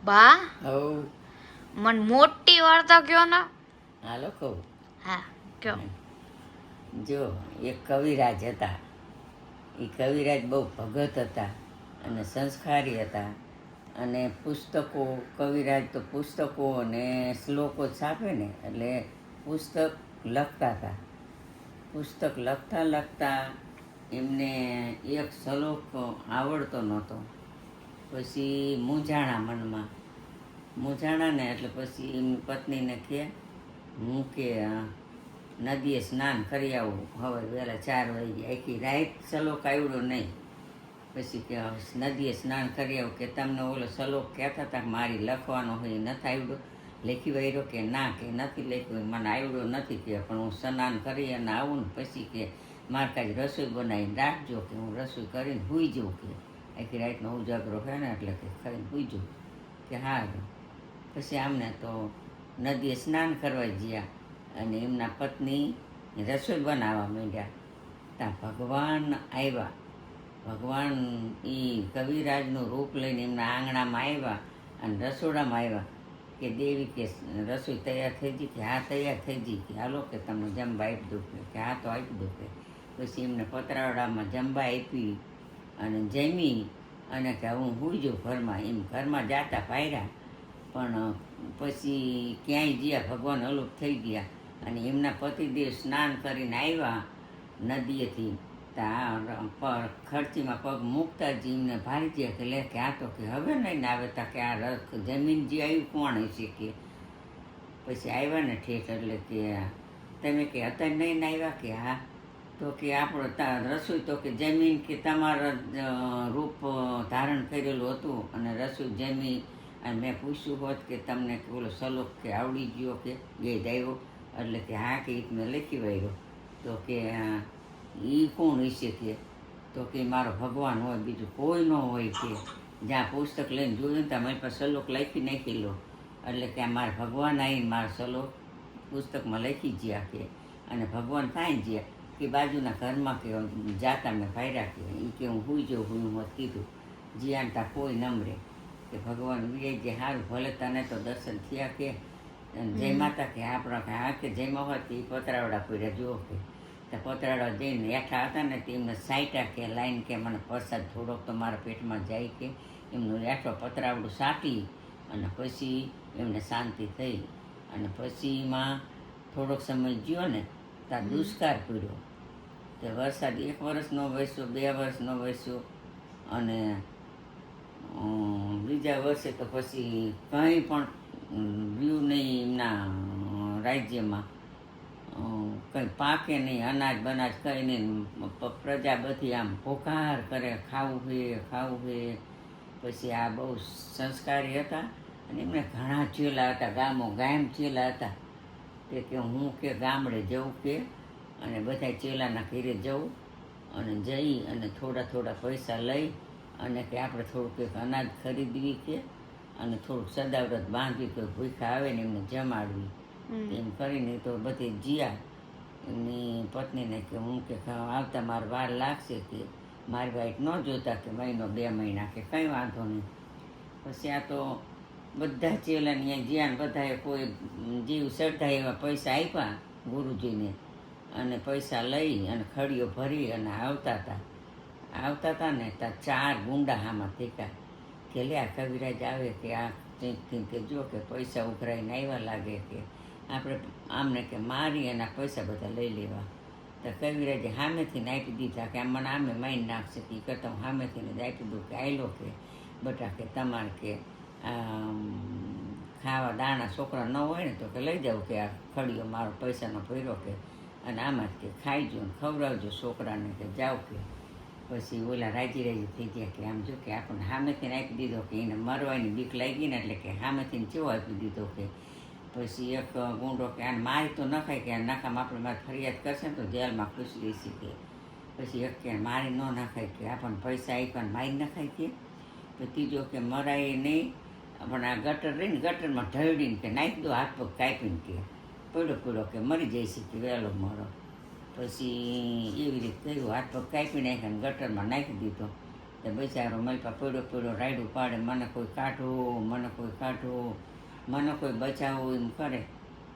બા હવ મન મોટી વાર્તા કયો ને. હાલો કહું. હા કયો. જો એક કવિરાજ હતા. એ કવિરાજ બહુ ભગત હતા અને સંસ્કારી હતા અને પુસ્તકો, કવિરાજ તો પુસ્તકો અને શ્લોકો છાપે ને એટલે પુસ્તક લખતા હતા. પુસ્તક લખતા લખતા એમને એક શ્લોક આવડતો નહોતો. પછી મૂંઝાણા મનમાં, મૂંઝાણા ને એટલે પછી એમની પત્નીને કહે હું કે નદીએ સ્નાન કરી આવું, હવે વહેલા 4 વાગ્યા. આખી રાત શ્લોક આવડ્યો નહીં. પછી કે નદીએ સ્નાન કરી આવું. કે તમને ઓલો શ્લોક કહેતા હતા કે મારી લખવાનો હોય નથી આવડ્યો, લખી વાર્યો કે ના, કે નથી લખ્યું, મને આવડ્યો નથી. કે પણ હું સ્નાન કરી અને આવું ને પછી કે મારે કાંઈ રસોઈ બનાવીને રાખજો, કે હું રસોઈ કરીને સૂઈ જાઉં. કે આખી રાતનો ઉજાગરો હોય ને એટલે કે ખાઈને સૂઈ જાઉં. કે હા. પછી આમને તો નદીએ સ્નાન કરવા ગયા અને એમના પત્ની રસોઈ બનાવવા માંડ્યા. ત્યાં ભગવાન આવ્યા. ભગવાન એ કવિરાજનું રૂપ લઈને એમના આંગણામાં આવ્યા અને રસોડામાં આવ્યા. કે દેવી કે રસોઈ તૈયાર થઈ ગઈ? કે હા તૈયાર થઈ ગઈ. કે હાલો કે તમને જમવા આપી દઉં. કે હા તો આપી દઉં. કે પછી એમને પતરાવડામાં જમવા આપી અને જમી અને કે હું સૂઈ જાઉં ઘરમાં. એમ ઘરમાં જાતા પાયરા પણ પછી ક્યાંય ગયા, ભગવાન અલોપ થઈ ગયા. અને એમના પતિદેવ સ્નાન કરીને આવ્યા નદીએથી. ત્યાં ખર્ચીમાં પગ મૂકતા જ એમને ભારી ગયા. કે લે કે આ તો કે હવે નહીં આવે. તા કે આ જમીન જે આવ્યું કોણ હશે? કે પછી આવ્યા ને ઠેઠ એટલે કે તમે કે અત્યારે નહીં આવ્યા? કે હા. તો કે આપણો રસોઈ તો કે જમીન કે તમારા રૂપ ધારણ કરેલું હતું અને રસોઈ જમી અને મેં પૂછ્યું હોત કે તમને ઓલો શ્લોક કે આવડી ગયો કે ગેદ આવ્યો? એટલે કે હા કે મેં લખી વાર્યો. તો કે એ કોણ હશે? કે તો કે મારો ભગવાન હોય, બીજું કોઈ ન હોય. કે જ્યાં પુસ્તક લઈને જોયું ને ત્યાં મારી પાસે શ્લોક લખી નાખેલો. એટલે કે આ મારા ભગવાન આવીને મારો શ્લોક પુસ્તકમાં લખી ગયા. કે અને ભગવાન કાંઈ ગયા કે બાજુના ઘરમાં કે જાતા મેં ભાર્યા. કે એ કે હું સૂઈ જાઉં, હું મત કીધું જીયાન તા કોઈ નમરે. કે ભગવાન વિજય જે સારું ભલે તને તો દર્શન થયા. કે જય માતા. કે આપણા કે હા કે જય હોત કે એ પતરાવડા પડ્યા જુઓ. કે ત્યાં પતરાવડા જઈને હેઠા હતા ને તેમને સાઈટા કે લાઈન કે મને પ્રસાદ થોડોક તો મારા પેટમાં જાય. કે એમનું હેઠો પતરાવડું સાટી અને પછી એમને શાંતિ થઈ. અને પછી એમાં થોડોક સમય ગયો ને ત્યાં દુષ્કાળ પડ્યો. તે વરસાદ 1 વર્ષનો વરસ્યો, 2 વર્ષનો વરસ્યો અને બીજા વર્ષે તો પછી કંઈ પણ રહ્યું નહીં એમના રાજ્યમાં. કંઈ પાકે નહીં, અનાજ બનાજ કંઈ નહીં. પ્રજા બધી આમ પોકાર કરે, ખાવું છે ખાવું છે. પછી આ બહુ સંસ્કારી હતા અને એમને ઘણા ચેલા હતા, ગામ ચેલા હતા. તે કે હું કે ગામડે જવું કે અને બધા ચેલાના ઘરે જવું અને જઈ અને થોડા પૈસા લઈ અને કે આપણે થોડુંક એક અનાજ ખરીદવી. કે અને થોડુંક સદાવ્રત બાંધવી, કોઈ ભૂખા આવે ને એમને જમાડવી. એમ કરીને તો બધે જ્યાં એમની પત્નીને કે હું કે આવતા મારે વાર લાગશે. કે મારી વાઈટ ન જોતા કે મહિનો 2 મહિના. કે કંઈ વાંધો નહીં. પછી આ તો બધા ચેલાને અહીંયા જ્યાં બધાએ કોઈ જીવ શ્રદ્ધા એવા પૈસા આપ્યા ગુરુજીને અને પૈસા લઈ અને ખડીઓ ભરી અને આવતા હતા ને ત્યાં 4 ગુંડા હામાં થેકા. કે લે આ કવિરાજ આવે કે આ કે જો કે પૈસા ઉઘરાઈને આવ્યા લાગે. કે આપણે આમને કે મારી અને પૈસા બધા લઈ લેવા. તો કવિરાજે સામેથી આપી દીધા. કે આમ મને આમે મારી નાખશે. કે કરતા હું સામેથી જ આપી દઉં. કે આયલો કે બટા કે તમારે કે ખાવા દાણા છોકરા ન હોય ને તો કે લઈ જાવ. કે આ ખડીઓ મારો પૈસાનો ભર્યો. કે અને આમાં જ કે ખાઈજો ને ખવડાવજો છોકરાને. કે જાઓ. કે પછી ઓલા રાજી થઈ ગયા. કે આમ જો કે આપણને સામેથી આપી દીધો. કે એને મરવાની બીક લાગી ને એટલે કે સામેથી ચેવો આપી દીધો. કે પછી એક ગુંડો કે આને મારી તો નખાય. કે આ નખામાં આપણે મારે ફરિયાદ કરશે ને તો જેલમાં ખુશ રહીશી. કે પછી એક કે મારી ન નખાય. કે આપણને પૈસા આપ્યા મારી નખાય. કે તો ત્રીજો કે મરાય નહીં પણ આ ગટર રહીને ગટરમાં ઢળીને કે નાખી દો હાથ પગ કાપીને. કે પડ્યો કે મરી જઈશ. કે વહેલો મરો. પછી એવી રીતે કર્યું, હાથ પગ કાપી નાખ્યા અને ગટરમાં નાખી દીધો. તે બિચારો મલપા પડ્યો રાયડું પાડે, મને કોઈ કાઢો, મને કોઈ કાઢો, મને કોઈ બચાવો એમ કરે.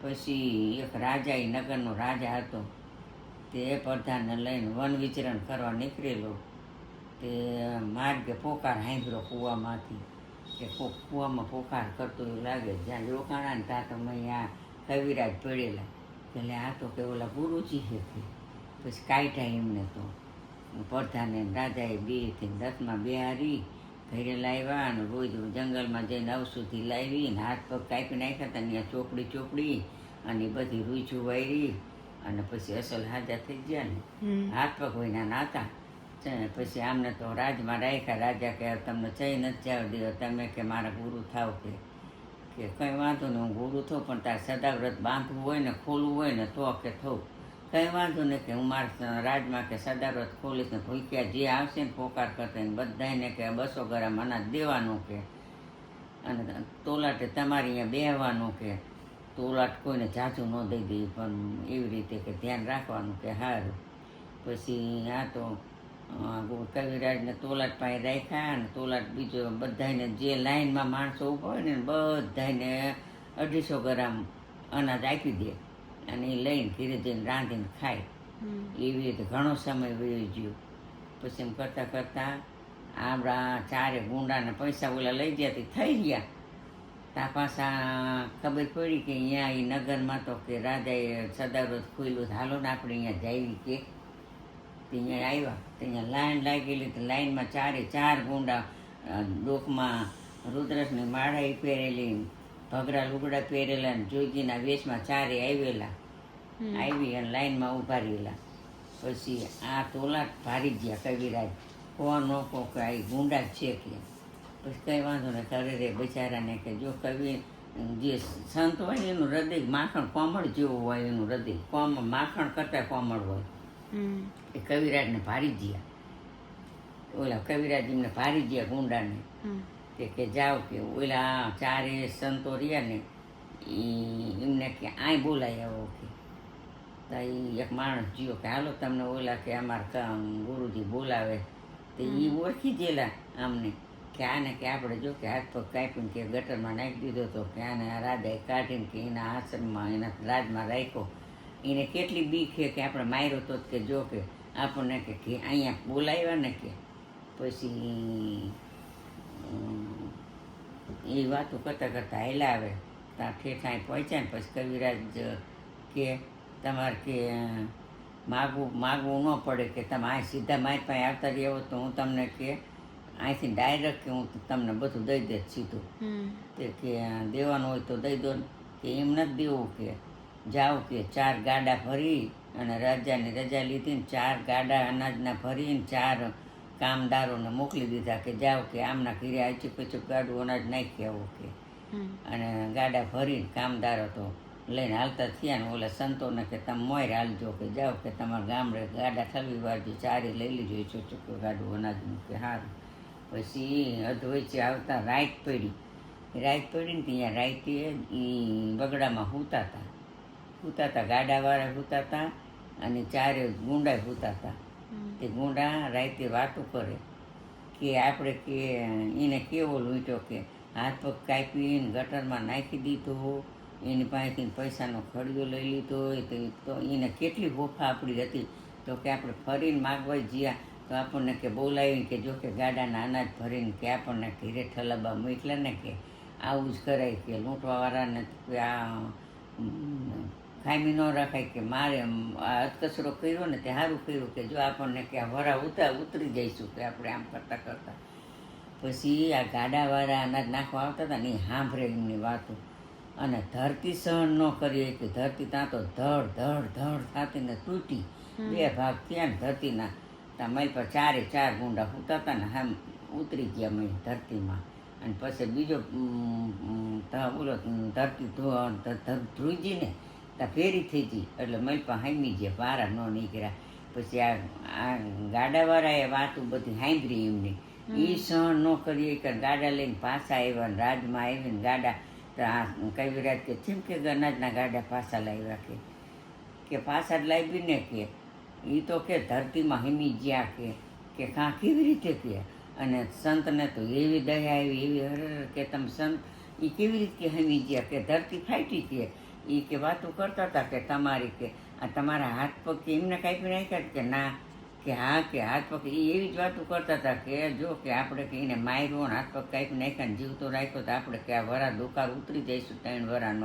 પછી એક રાજા, એ નગરનો રાજા હતો, તે એ પ્રધાનને લઈને વન વિચરણ કરવા નીકળેલો. તે માર્ગે પોકાર સાંભળ્યો કૂવામાંથી, કે કૂવામાં પોકાર કરતો એવું લાગે. જ્યાં રોકાણા ને ત્યાં તો અહીંયા કવિરાજ પડેલા. એટલે આ તો કે ઓલા ગુરુજી છે કે. પછી કાઢ્યા એમને તો પ્રધાને રાજાએ બેથી રથમાં બેહારી ઘરે લાવ્યા, અને રોજ જંગલમાં જઈને ઔષધિ લાવી ને હાથ પગ કાપી નાખ્યા હતા. ત્યાં ચોપડી અને બધી રૂચું વાળી, અને પછી અસલ હાજા થઈ ગયા ને. હાથ પગ વહીના નાતા. પછી આમને તો રાજમાં રાખ્યા. રાજા કે તમને ચઈ નથી જવા દે, તમે કે મારા ગુરુ થાવ કે કંઈ વાંધો નહીં, હું ગુરુ થઉં, પણ તારે સદાવ્રત બાંધવું હોય ને ખોલવું હોય ને તો કે થવું. કંઈ વાંધો નહીં કે હું મારા રાજમાં કે સદાવ્રત ખોલીશ ને ભૂખ્યા જે આવશે ને પોકાર કરતા ને બધાને કે 200 ગ્રામ અનાજ દેવાનું કે, અને તોલાટે તમારે અહીંયા બેહવાનું કે. તોલાટ કોઈને જાજુ ન દઈ દે, પણ એવી રીતે કે ધ્યાન રાખવાનું કે સારું. પછી આ તો કવિરાજને તોલાટ પાસે રાખ્યા, અને તોલાટ બીજો બધાને જે લાઈનમાં માણસો ઊભા હોય ને બધાને 250 ગ્રામ અનાજ આપી દે, અને એ લઈને ઘીરે જઈને રાંધીને ખાય. એવી રીતે ઘણો સમય વહી ગયો. પછી એમ કરતાં કરતાં આપણા 4 ગુંડાને પૈસા ઓલા લઈ ગયા તે થઈ ગયા. ત્યાં પાછા ખબર પડી કે અહીંયા એ નગરમાં તો કે રાજાએ સદાવ્રત ખોલ્યું, હાલો ને આપણે અહીંયા જઈએ કે. અહીંયા આવ્યા તો અહીંયા લાઈન લાગેલી. તો લાઈનમાં 4 ગુંડા ડોકમાં રુદ્રસની માળા પહેરેલી, ભગરા લુગડા પહેરેલા, ને જોગીના વેશમાં 4 આવેલા. આવી અને લાઈનમાં ઊભા રહેલા. પછી આ તોલાટ ભારી ગયા કવિરાજ, કોણ કો કે આ ગુંડા જ છે કે. પછી કંઈ વાંધો ને કરે રે બિચારાને કે જો કવિ જે સંત હોય ને એનું હૃદય માખણ કોમળ જેવું હોય, એનું હૃદય માખણ કરતાં કોમળ હોય. એ કવિરાજને ભારી ગયા, ઓલા કવિરાજ એમને ભારી ગયા ગુંડાને. કે જાઓ કે ઓલા 4 સંતો રહ્યા ને એમને કે આય બોલાય આવો કે. તો એ એક માણસ જીવો કે હાલો તમને ઓલા કે અમારા ગુરુજી બોલાવે. તો એ ઓળખી ગયેલા આમને કે આને કે આપણે જો કે હાથ પગ કાપીને કે ગટરમાં નાખી દીધો હતો, કે આને આ રાજાએ કાઢીને કે એના આશ્રમમાં એના રાજમાં રાખ્યો. એને કેટલી બીક છે કે આપણે માર્યો તો કે જો કે આપણને કે અહીંયા બોલાવ્યા ને કે. પછી એ વાતો કરતાં હેલા આવે ત્યાં ઠેઠાઈ પહોંચ્યા ને. પછી કવિરાજ કે તમારે કે માગવું ન પડે કે તમે આ સીધા મારી પાસે આવતા રહ્યો તો હું તમને કે અહીંથી ડાયરેક્ટ કે હું તમને બધું દઈ દે સીધું. તે કે દેવાનું હોય તો દઈ દો કે એમ નથી દેવું કે. જાઓ કે 4 ગાડા ભરી, અને રાજાની રજા લીધી ને 4 ગાડા અનાજના ભરીને 4 કામદારોને મોકલી દીધા કે જાઓ કે આમના ઘીરે આચુક પચુક ગાડું અનાજ નાખી આવો કે. અને ગાડા ભરીને કામદારો તો લઈને હાલતા થયા ને. ઓલા સંતોને કે તમે મોર હાલજો કે જાઓ કે તમારા ગામડે ગાડા ઠલવી વાળજો, 4 લઈ લીજો ચોખ્ખું ગાડું અનાજનું કે સારું. પછી અધવચ્ચે આવતા રાત પડી ને ત્યાં રાતે એ બગડામાં સૂતા હતા ગાડાવાળા સૂતા હતા, અને 4 ગુંડા સૂતા હતા. તે ગુંડા રાતે વાતો કરે કે આપણે કે એને કેવો લૂંટ્યો કે હાથ પગ કાપીને ગટરમાં નાખી દીધો, એની પાસેથી પૈસાનો ખડિયો લઈ લીધો. તો એને કેટલી ગોફા આપણી હતી. તો કે આપણે ફરીને માગવા જ્યાં તો આપણને કે બોલાવીને કે જો કે ગાડાના અનાજ ભરીને કે આપણને ઘીરે ઠલાબા મોકલે ને કે આવું જ કરાય કે લૂંટવાવાળાને આ ખામી ન રખાય કે મારે આ અતકચરો કર્યો ને તે સારું કર્યું કે જો આપણને કે આ વરા ઉતરી જઈશું કે આપણે આમ કરતાં. પછી આ ગાડાવાળા અનાજ નાખવા આવતા હતા ને એ સાંભળે એમની વાતો, અને ધરતી સહન ન કરી કે ધરતી ત્યાં તો ધડ થતી ને તૂટી 2 ભાગ થયા ને ધરતીના. ત્યાં મય પર 4 ગુંડા સૂતા હતા ને આમ ઉતરી ગયા મય ધરતીમાં. અને પછી બીજો બોલો ધરતી ધ્રુજી ને ત્યાં ફેરી થઈ ગઈ, એટલે મલપા હામી ગયા, વારા ન નીકળ્યા. પછી આ ગાડાવાળાએ વાતું બધી સાંભળી એમની. એ સહન ન કરીએ કે ગાડા લઈને પાછા આવ્યા ને રાજમાં આવીને ગાડા. તો આ કવિરાજ કે જેમ કે અનાજના ગાડા પાછા લાવ્યા કે પાછા જ લાવી ને કે એ તો કે ધરતીમાં હિમી ગયા કે કાં કેવી રીતે કે અને સંતને તો એવી દયા આવી, એવી હર કે તમે સંત એ કેવી રીતે હમી ગયા કે ધરતી ફાટી કે એ કે વાતો કરતા હતા કે તમારી કે આ તમારા હાથ પગ કે એમને કાપી નાખ્યા કે ના કે હા કે હાથ પગ એ એવી જ વાતો કરતા હતા કે જો કે આપણે કે એને માર્યો ને હાથ પગ કાપી નાખ્યા ને જીવતો રાખ્યો તો આપણે કે આ વરા દુકાળ ઉતરી જઈશું 3 વરા ન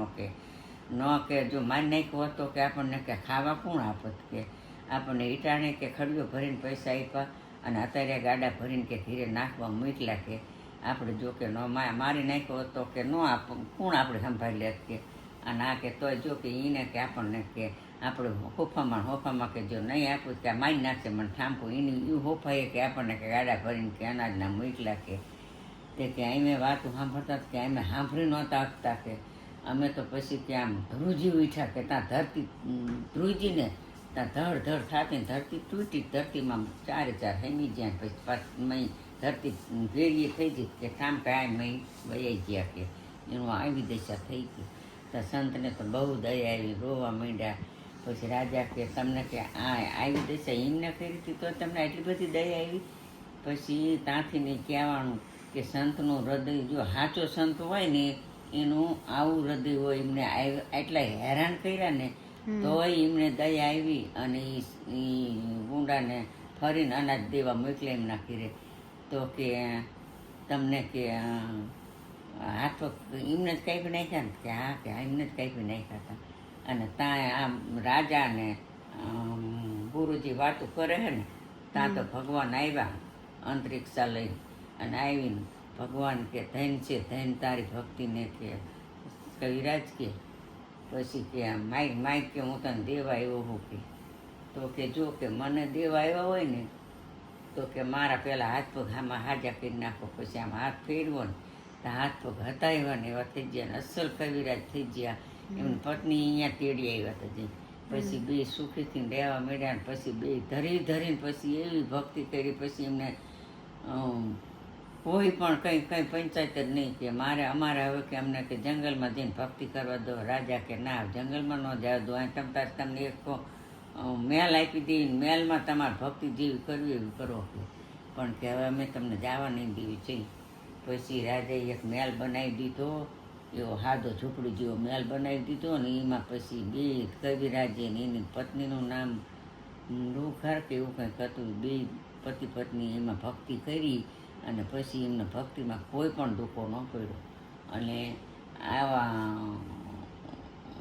કે જો મારી નાખ્યો હતો કે આપણને કે ખાવા કોણ આપત કે આપણને ઈટાણે કે ખડીઓ ભરીને પૈસા આપ્યા અને અત્યારે ગાડા ભરીને કે ઘીરે નાખવા મોકલ્યા કે આપણે જો કે ન મારી નાખ્યો હતો કે ન કોણ આપણે સંભાળી લેત કે અને આ કે તોય જો કે એને કે આપણને કે આપણે હોફામાં કે જો નહીં આપું કે આ મારી નાખશે મને ઠામકું એની એ હોફાએ કે આપણને કે ગાડા ભરીને કે અનાજના મોકલ્યા કે તે કે અમે વાતો સાંભળતા કે અમે સાંભળી નહોતા આપતા કે અમે તો પછી કે આમ ધ્રુજી ઉઠ્યા કે ત્યાં ધરતી ધ્રુજીને ત્યાં ધડ થતી ધરતી તૂટી ધરતીમાં 4 હેમી જ્યાં પછી પાછી ધરતી ભેળીએ થઈ ગઈ કે ઠામ કાંઈ મય વયાઈ ગયા કે એનું આવી દશા થઈ ગઈ તો સંતને તો બહુ દયા આવી, રોવા માંડ્યા. પછી રાજા કે તમને કે આ આવી દશા એમને કરી હતી તો તમને એટલી બધી દયા આવી. પછી ત્યાંથી ને કહેવાનું કે સંતનું હૃદય જો સાચો સંત હોય ને એનું આવું હૃદય હોય, એમને એટલા હેરાન કર્યા ને તોય એમને દયા આવી અને એ ગુંડાને ફરીને અનાજ દેવા મોકલે એમના ઘરે. તો કે તમને કે હાથ એમને જ કાપી નાખ્યા ને કે હા કે એમને જ કાપી નાખ્યા હતા. અને ત્યાં આમ રાજાને ગુરુજી વાતો કરે છે ને ત્યાં તો ભગવાન આવ્યા અંતરિક્ષા લઈ અને આવીને ભગવાન કે ધન છે ધન તારી ભક્તિને કે કવિરાજ કે પછી કે માઇક કે હું તને દેવા આવ્યો હું કે તો કે જો કે મને દેવા આવ્યા હોય ને તો કે મારા પહેલાં હાથ પગ આમાં હાજા કરી નાખો, પછી આમ હાથ ફેરવો ને તો હાથ પગ હતાવ્યા ને એવા થઈ ગયા ને અસલ કવિરાજ થઈ ગયા. એમની પત્ની અહીંયા તેડી આવ્યા હતા જે પછી બે સુખીથી રહેવા માંડ્યા ને પછી બે ધરીને પછી એવી ભક્તિ કરી પછી એમને કોઈ પણ કંઈ પંચાયત જ નહીં કે અમારે હવે કે અમને કે જંગલમાં જઈને ભક્તિ કરવા દો. રાજા કે ના જંગલમાં ન જવા દો, અહીં તમને એક મેલ આપી દઈ, મેલમાં તમારે ભક્તિ જેવી કરવી એવી કરો કે પણ કે હવે અમે તમને જવા નહીં દેવી છે. પછી રાજાએ એક મેલ બનાવી દીધો, એવો સાદો ઝૂંપડી જેવો મેલ બનાવી દીધો ને એમાં પછી બે કવિરાજે ને એની પત્નીનું નામ રૂખાર કે એવું કંઈક હતું, બે પતિ પત્ની એમાં ભક્તિ કરી અને પછી એમને ભક્તિમાં કોઈ પણ દુઃખો ન પડ્યો. અને આવા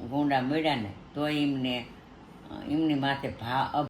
ગુંડા મળ્યા ને તો એમની માથે